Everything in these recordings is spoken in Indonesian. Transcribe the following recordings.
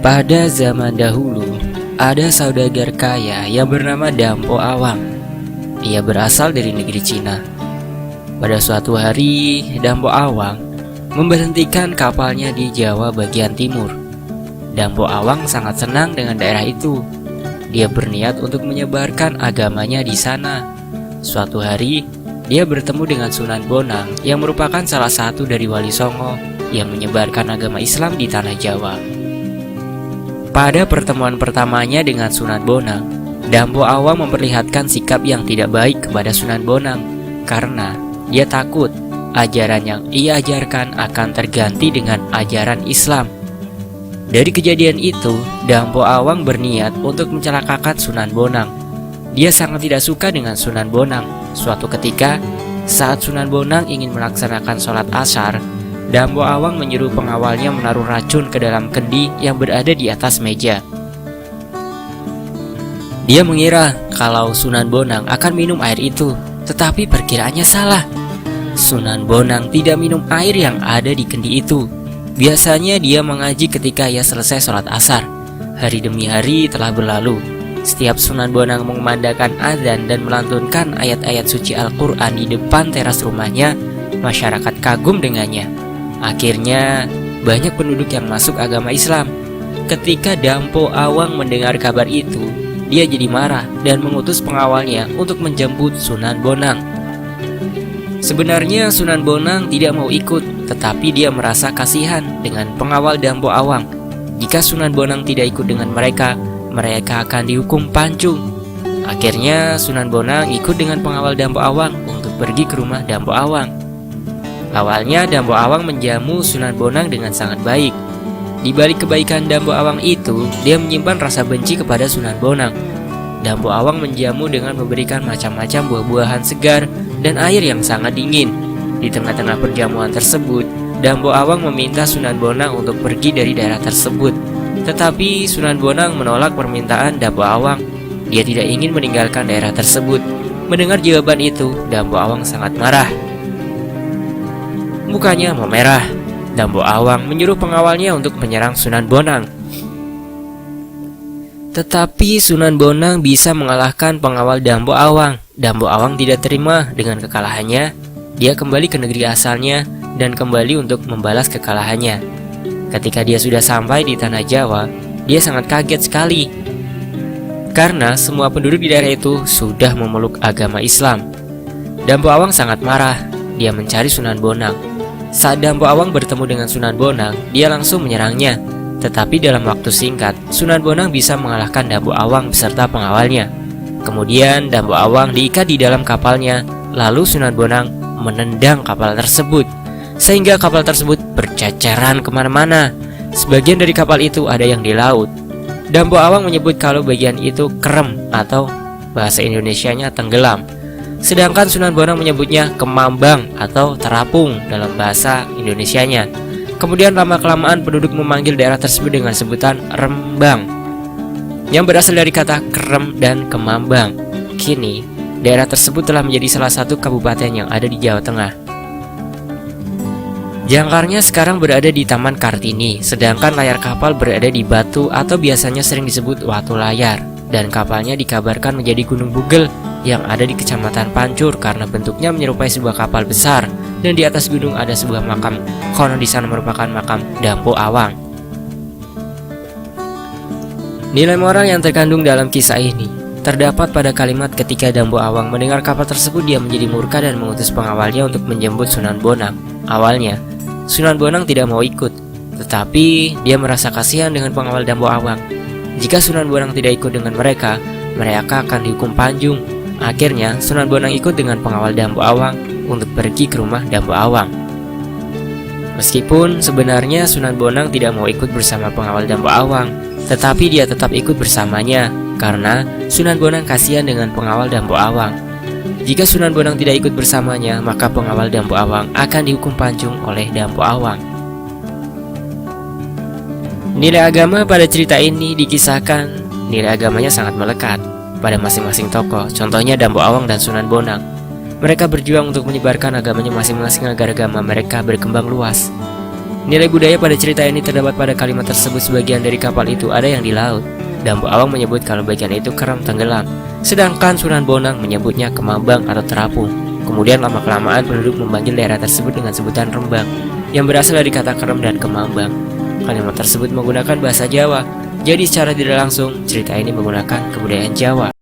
Pada zaman dahulu, ada saudagar kaya yang bernama Dampo Awang. Ia berasal dari negeri Cina. Pada suatu hari, Dampo Awang memberhentikan kapalnya di Jawa bagian timur. Dampo Awang sangat senang dengan daerah itu. Dia berniat untuk menyebarkan agamanya di sana. Suatu hari, dia bertemu dengan Sunan Bonang yang merupakan salah satu dari Wali Songo yang menyebarkan agama Islam di tanah Jawa. Pada pertemuan pertamanya dengan Sunan Bonang, Dampo Awang memperlihatkan sikap yang tidak baik kepada Sunan Bonang karena dia takut ajaran yang ia ajarkan akan terganti dengan ajaran Islam. Dari kejadian itu, Dampo Awang berniat untuk mencelakakan Sunan Bonang. Dia sangat tidak suka dengan Sunan Bonang. Suatu ketika, saat Sunan Bonang ingin melaksanakan sholat Ashar, Dampo Awang menyuruh pengawalnya menaruh racun ke dalam kendi yang berada di atas meja. Dia mengira kalau Sunan Bonang akan minum air itu, tetapi perkiraannya salah. Sunan Bonang tidak minum air yang ada di kendi itu. Biasanya dia mengaji ketika ia selesai sholat Ashar. Hari demi hari telah berlalu. Setiap Sunan Bonang mengumandangkan azan dan melantunkan ayat-ayat suci Al-Quran di depan teras rumahnya, masyarakat kagum dengannya. Akhirnya, banyak penduduk yang masuk agama Islam. Ketika Dampo Awang mendengar kabar itu, dia jadi marah dan mengutus pengawalnya untuk menjemput Sunan Bonang. Sebenarnya Sunan Bonang tidak mau ikut, tetapi dia merasa kasihan dengan pengawal Dampo Awang. Jika Sunan Bonang tidak ikut dengan mereka, mereka akan dihukum pancung. Akhirnya Sunan Bonang ikut dengan pengawal Dampo Awang untuk pergi ke rumah Dampo Awang. Awalnya Dampo Awang menjamu Sunan Bonang dengan sangat baik. Di balik kebaikan Dampo Awang itu, dia menyimpan rasa benci kepada Sunan Bonang. Dampo Awang menjamu dengan memberikan macam-macam buah-buahan segar dan air yang sangat dingin. Di tengah-tengah perjamuan tersebut, Dampo Awang meminta Sunan Bonang untuk pergi dari daerah tersebut. Tetapi Sunan Bonang menolak permintaan Dampo Awang. Dia tidak ingin meninggalkan daerah tersebut. Mendengar jawaban itu, Dampo Awang sangat marah. Mukanya memerah. Dampo Awang menyuruh pengawalnya untuk menyerang Sunan Bonang. Tetapi Sunan Bonang bisa mengalahkan pengawal Dampo Awang. Dampo Awang tidak terima dengan kekalahannya. Dia kembali ke negeri asalnya dan kembali untuk membalas kekalahannya. Ketika dia sudah sampai di tanah Jawa, dia sangat kaget sekali karena semua penduduk di daerah itu sudah memeluk agama Islam. Dampo Awang sangat marah. Dia mencari Sunan Bonang. Saat Dampo Awang bertemu dengan Sunan Bonang, dia langsung menyerangnya. Tetapi dalam waktu singkat, Sunan Bonang bisa mengalahkan Dampo Awang beserta pengawalnya. Kemudian Dampo Awang diikat di dalam kapalnya. Lalu Sunan Bonang menendang kapal tersebut, sehingga kapal tersebut berceceran kemana-mana. Sebagian dari kapal itu ada yang di laut. Dampo Awang menyebut kalau bagian itu kerem atau bahasa Indonesianya tenggelam. Sedangkan Sunan Bonang menyebutnya kemambang atau terapung dalam bahasa Indonesianya. Kemudian lama-kelamaan penduduk memanggil daerah tersebut dengan sebutan Rembang, yang berasal dari kata kerem dan kemambang. Kini, daerah tersebut telah menjadi salah satu kabupaten yang ada di Jawa Tengah. Jangkarnya sekarang berada di Taman Kartini, sedangkan layar kapal berada di Batu atau biasanya sering disebut Watu Layar. Dan kapalnya dikabarkan menjadi Gunung Bugel yang ada di Kecamatan Pancur karena bentuknya menyerupai sebuah kapal besar dan di atas gunung ada sebuah makam. Konon di sana merupakan makam Dampo Awang. Nilai moral yang terkandung dalam kisah ini terdapat pada kalimat ketika Dampo Awang mendengar kapal tersebut, dia menjadi murka dan mengutus pengawalnya untuk menjemput Sunan Bonang. Awalnya, Sunan Bonang tidak mau ikut, tetapi dia merasa kasihan dengan pengawal Dampo Awang. Jika Sunan Bonang tidak ikut dengan mereka, mereka akan dihukum pancung. Akhirnya Sunan Bonang ikut dengan pengawal Dampo Awang untuk pergi ke rumah Dampo Awang. Meskipun sebenarnya Sunan Bonang tidak mau ikut bersama pengawal Dampo Awang, tetapi dia tetap ikut bersamanya karena Sunan Bonang kasihan dengan pengawal Dampo Awang. Jika Sunan Bonang tidak ikut bersamanya, maka pengawal Dampo Awang akan dihukum pancung oleh Dampo Awang. Nilai agama pada cerita ini dikisahkan nilai agamanya sangat melekat pada masing-masing tokoh. Contohnya Dampo Awang dan Sunan Bonang. Mereka berjuang untuk menyebarkan agamanya masing-masing agar agama mereka berkembang luas. Nilai budaya pada cerita ini terdapat pada kalimat tersebut. Sebagian dari kapal itu ada yang di laut. Dambu Awang menyebut kalau bagian itu kerem tenggelam, sedangkan Sunan Bonang menyebutnya kemambang atau terapung. Kemudian lama-kelamaan penduduk memanggil daerah tersebut dengan sebutan Rembang, yang berasal dari kata kerem dan kemambang. Kalimat tersebut menggunakan bahasa Jawa, jadi secara tidak langsung cerita ini menggunakan kebudayaan Jawa.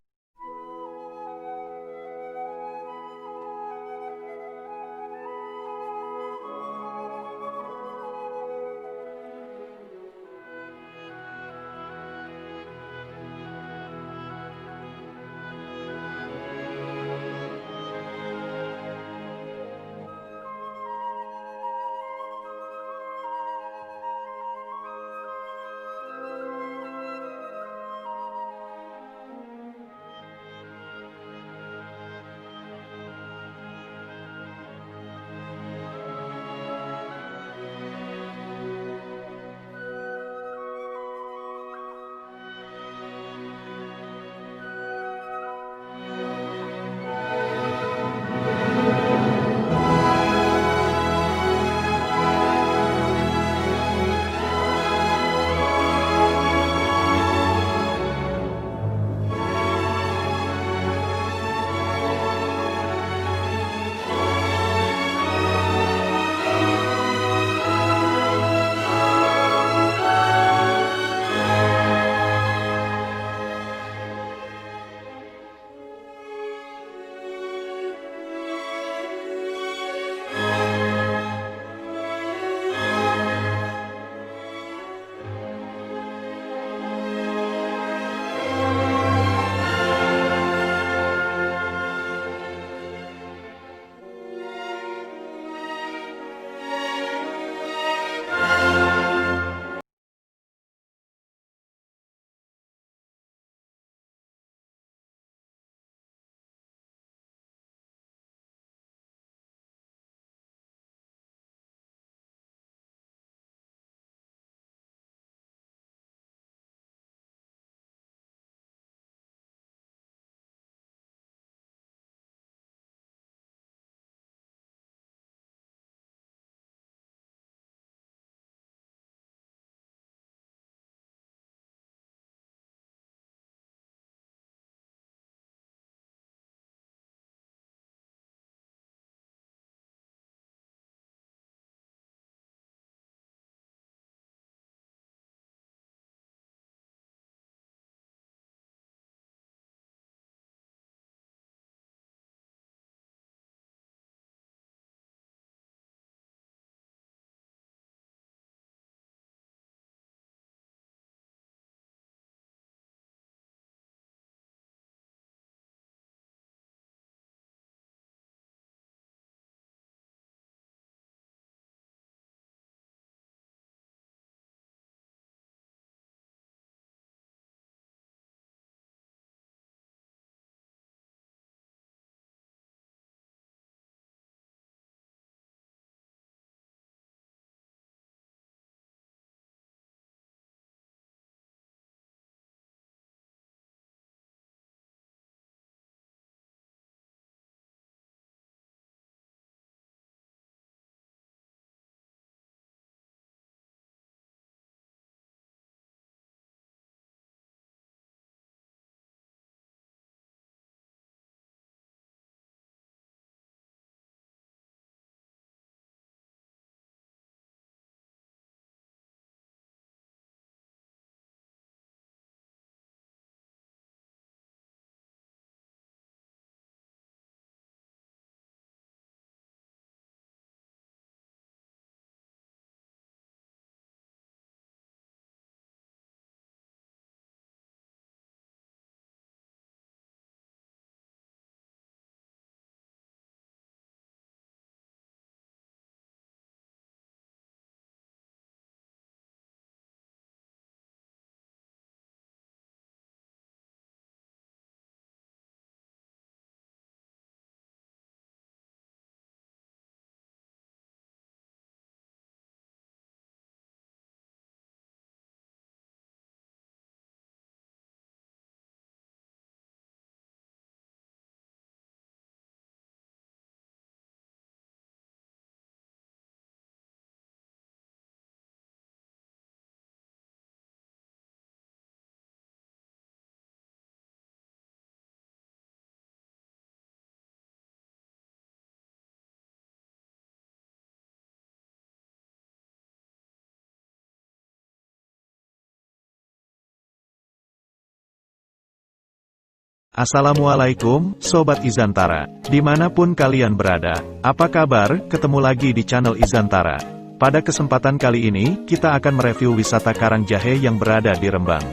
Assalamualaikum, Sobat Izantara. Dimanapun kalian berada, apa kabar? Ketemu lagi di channel Izantara. Pada kesempatan kali ini, kita akan mereview wisata Karangjahe yang berada di Rembang.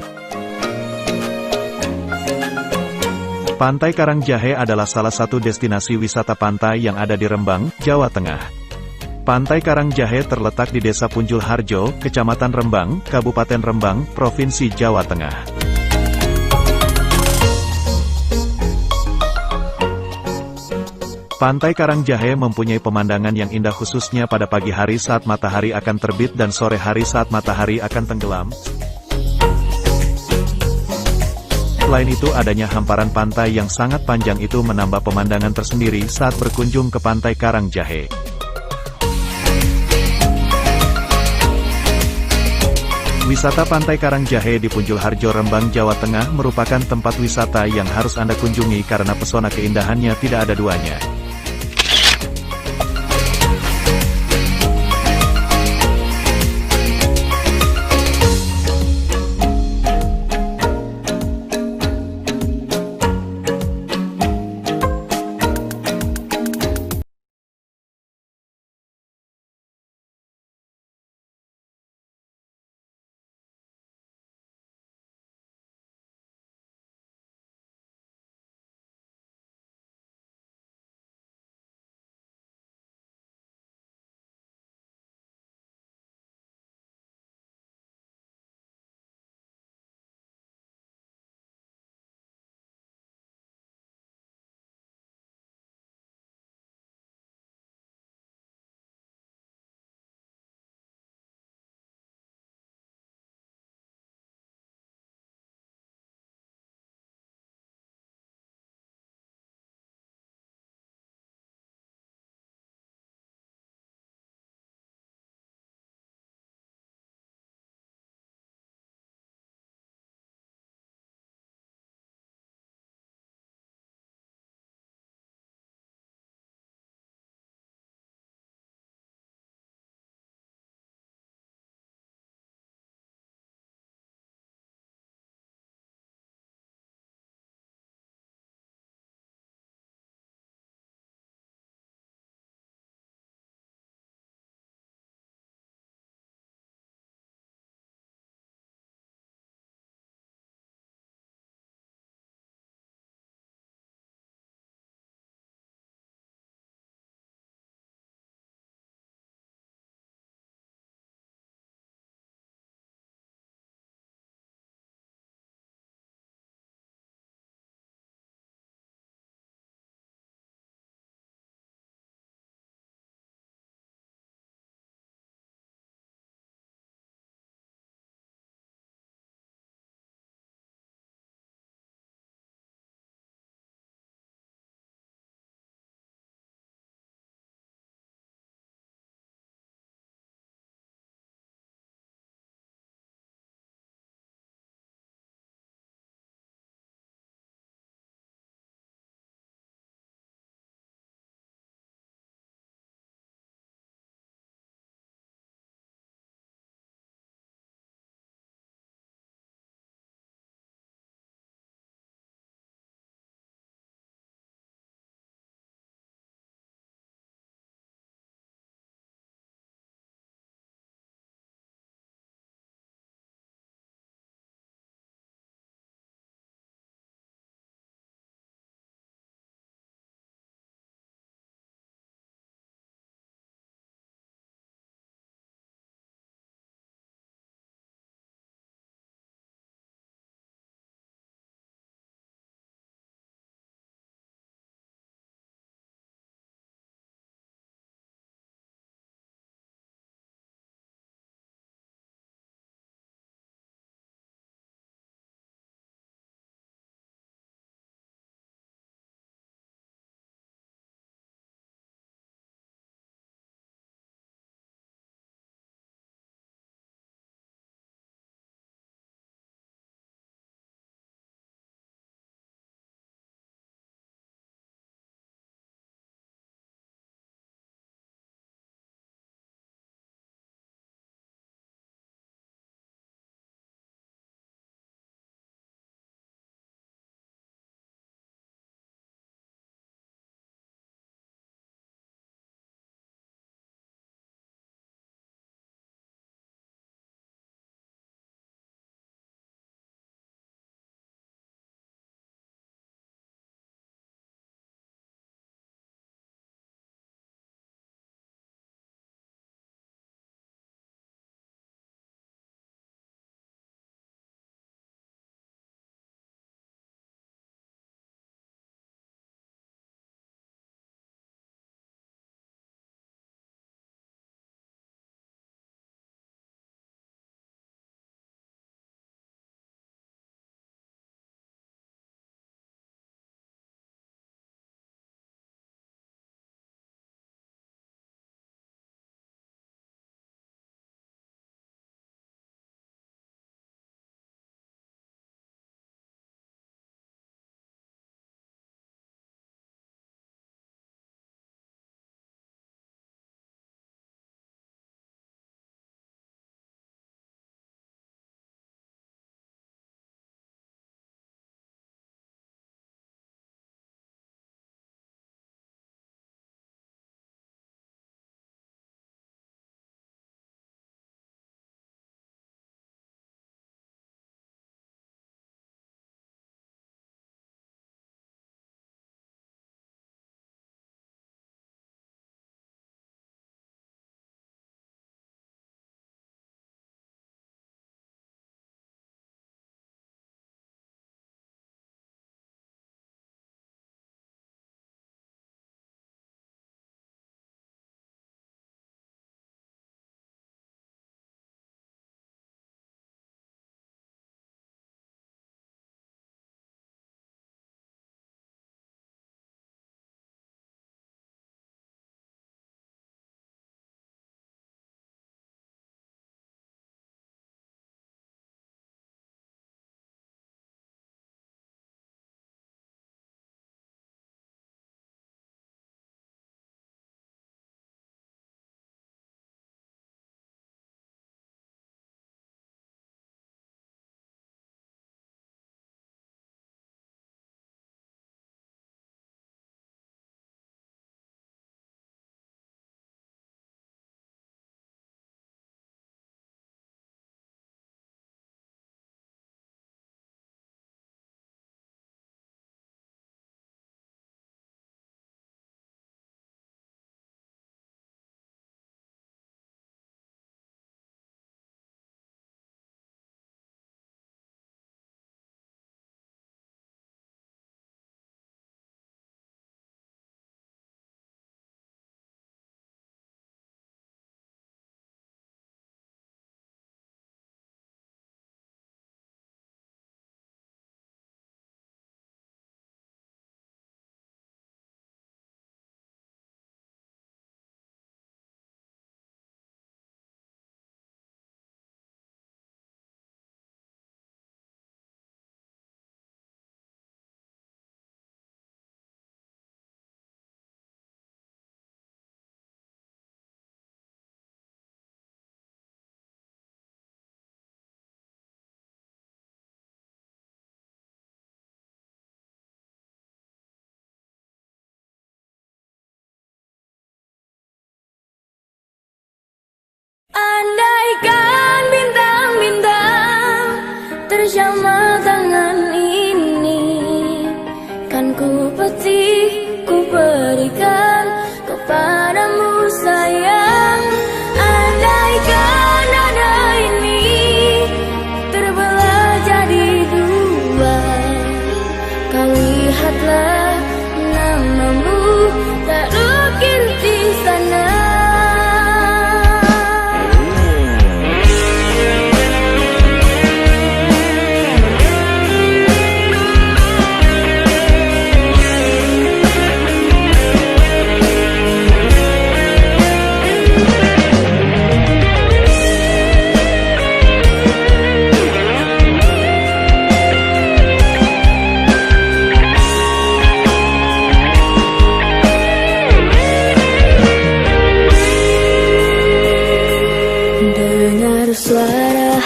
Pantai Karangjahe adalah salah satu destinasi wisata pantai yang ada di Rembang, Jawa Tengah. Pantai Karangjahe terletak di Desa Punjul Harjo, Kecamatan Rembang, Kabupaten Rembang, Provinsi Jawa Tengah. Pantai Karangjahe mempunyai pemandangan yang indah khususnya pada pagi hari saat matahari akan terbit dan sore hari saat matahari akan tenggelam. Selain itu adanya hamparan pantai yang sangat panjang itu menambah pemandangan tersendiri saat berkunjung ke Pantai Karangjahe. Wisata Pantai Karangjahe di Punjul Harjo Rembang, Jawa Tengah merupakan tempat wisata yang harus Anda kunjungi karena pesona keindahannya tidak ada duanya.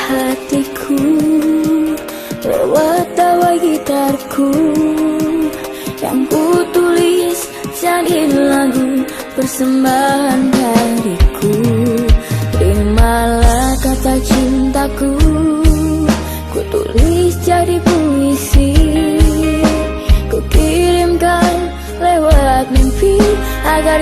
hatiku lewat tawa gitarku yang ku tulis jadi lagu persembahan dariku. Terimalah kata cintaku, ku tulis jadi puisi, ku kirimkan lewat mimpi agar